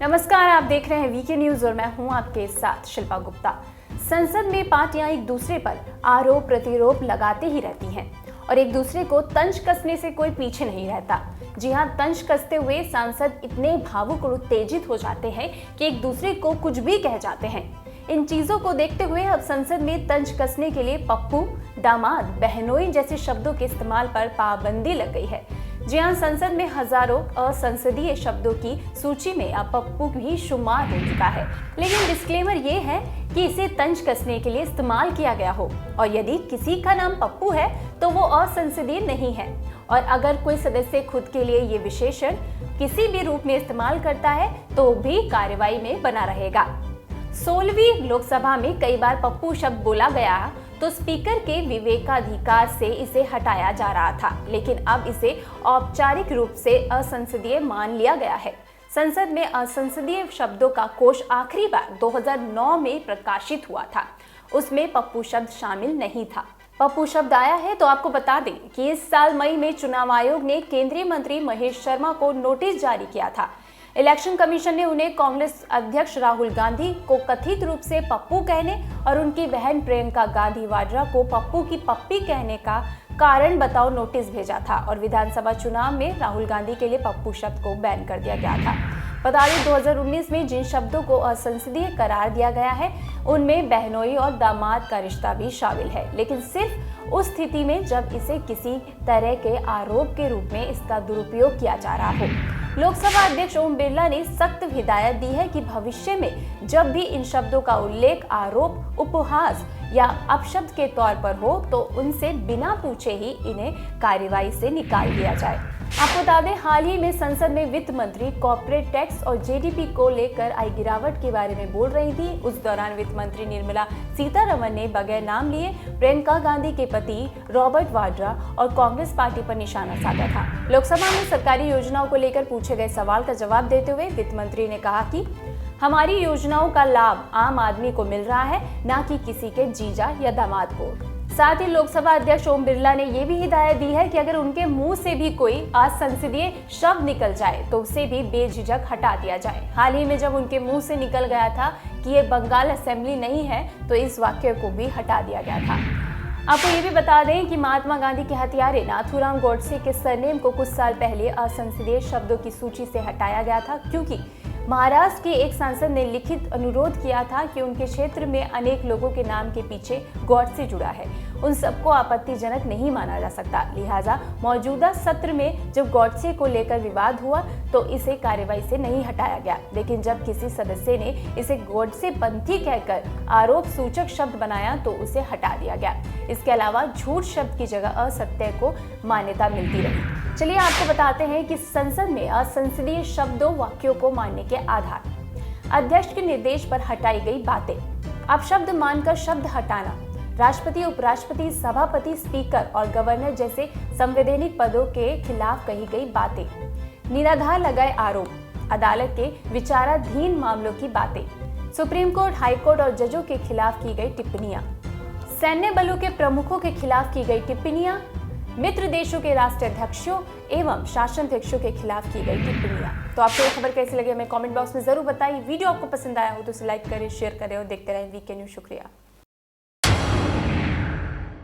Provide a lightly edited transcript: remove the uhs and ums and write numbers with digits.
नमस्कार, आप देख रहे हैं वीके न्यूज और मैं हूं आपके साथ शिल्पा गुप्ता। संसद में पार्टियां एक दूसरे पर आरोप प्रत्यारोप लगाते ही रहती हैं और एक दूसरे को तंज कसने से कोई पीछे नहीं रहता। जी हां, तंज कसते हुए सांसद इतने भावुक और उत्तेजित हो जाते हैं कि एक दूसरे को कुछ भी कह जाते हैं। इन चीजों को देखते हुए अब संसद में तंज कसने के लिए पप्पू, दामाद, बहनोई जैसे शब्दों के इस्तेमाल पर पाबंदी लग गई है। जी हां, संसद में हजारों असंसदीय शब्दों की सूची में अब पप्पू भी शुमार हो चुका है, लेकिन डिस्क्लेमर ये है कि इसे तंज कसने के लिए इस्तेमाल किया गया हो और यदि किसी का नाम पप्पू है तो वो असंसदीय नहीं है। और अगर कोई सदस्य खुद के लिए ये विशेषण किसी भी रूप में इस्तेमाल करता है तो भी कार्रवाई में बना रहेगा। 16वीं लोकसभा में कई बार पप्पू शब्द बोला गया तो स्पीकर के विवेकाधिकार से इसे हटाया जा रहा था, लेकिन अब इसे औपचारिक रूप से असंसदीय मान लिया गया है। संसद में असंसदीय शब्दों का कोष आखिरी बार 2009 में प्रकाशित हुआ था। उसमें पप्पू शब्द शामिल नहीं था। पप्पू शब्द आया है तो आपको बता दें कि इस साल मई में चुनाव आयोग ने केंद्रीय मंत्री महेश शर्मा को नोटिस जारी किया था। इलेक्शन कमीशन ने उन्हें कांग्रेस अध्यक्ष राहुल गांधी को कथित रूप से पप्पू कहने और उनकी बहन प्रियंका गांधी वाड्रा को पप्पू की पप्पी कहने का कारण बताओ नोटिस भेजा था और विधानसभा चुनाव में राहुल गांधी के लिए पप्पू शब्द को बैन कर दिया गया था। बता दें 2019 में जिन शब्दों को असंसदीय करार दिया गया है उनमें बहनोई और दामाद का रिश्ता भी शामिल है, लेकिन सिर्फ उस स्थिति में जब इसे किसी तरह के आरोप के रूप में इसका दुरुपयोग किया जा रहा हो। लोकसभा अध्यक्ष ओम बिरला ने सख्त हिदायत दी है कि भविष्य में जब भी इन शब्दों का उल्लेख आरोप, उपहास या अपशब्द के तौर पर हो तो उनसे बिना पूछे ही इन्हें कार्यवाही से निकाल दिया जाए। आपको बता दें, हाल ही में संसद में वित्त मंत्री कॉर्पोरेट टैक्स और जीडीपी को लेकर आई गिरावट के बारे में बोल रही थी। उस दौरान वित्त मंत्री निर्मला सीतारमण ने बगैर नाम लिए प्रियंका गांधी के पति रॉबर्ट वाड्रा और कांग्रेस पार्टी पर निशाना साधा था। लोकसभा में सरकारी योजनाओं को लेकर पूछे गए सवाल का जवाब देते हुए वित्त मंत्री ने कहा कि हमारी योजनाओं का लाभ आम आदमी को मिल रहा है, ना कि किसी के जीजा या दामाद को। साथ ही लोकसभा अध्यक्ष ओम बिरला ने यह भी हिदायत दी है कि अगर उनके मुंह से भी कोई असंसदीय शब्द निकल जाए तो उसे भी बेझिझक हटा दिया जाए। हाल ही में जब उनके मुंह से निकल गया था कि ये बंगाल असेंबली नहीं है तो इस वाक्य को भी हटा दिया गया था। आपको ये भी बता दें कि महात्मा गांधी के हत्यारे नाथूराम गोडसे के सरनेम को कुछ साल पहले असंसदीय शब्दों की सूची से हटाया गया था, क्योंकि महाराष्ट्र के एक सांसद ने लिखित अनुरोध किया था कि उनके क्षेत्र में अनेक लोगों के नाम के पीछे गॉडसे जुड़ा है, उन सबको आपत्तिजनक नहीं माना जा सकता। लिहाजा मौजूदा सत्र में जब गॉडसे को लेकर विवाद हुआ तो इसे कार्यवाही से नहीं हटाया गया, लेकिन जब किसी सदस्य ने इसे गॉडसे पंथी कहकर आरोप सूचक शब्द बनाया तो उसे हटा दिया गया। इसके अलावा झूठ शब्द की जगह असत्य को मान्यता मिलती रही। चलिए आपको बताते हैं कि संसद में असंसदीय शब्दों वाक्यों को मानने के आधार। अध्यक्ष के निर्देश पर हटाई गई बातें। अब शब्द मानकर शब्द हटाना। राष्ट्रपति, उपराष्ट्रपति, सभापति, स्पीकर और गवर्नर जैसे संवैधानिक पदों के खिलाफ कही गई बातें। निराधार लगाए आरोप। अदालत के विचाराधीन मामलों की बातें। सुप्रीम कोर्ट, हाई कोर्ट और जजों के खिलाफ की गई टिप्पणियां। सैन्य बलों के प्रमुखों के खिलाफ की गई टिप्पणियां। मित्र देशों के राष्ट्राध्यक्षों एवं शासनाध्यक्षों के खिलाफ की गई टिप्पणियां। तो आपको ये खबर कैसी लगी हमें कमेंट बॉक्स में जरूर बताइए। वीडियो आपको पसंद आया हो तो इसे लाइक करें, शेयर करें और देखते रहें वीके न्यूज। शुक्रिया।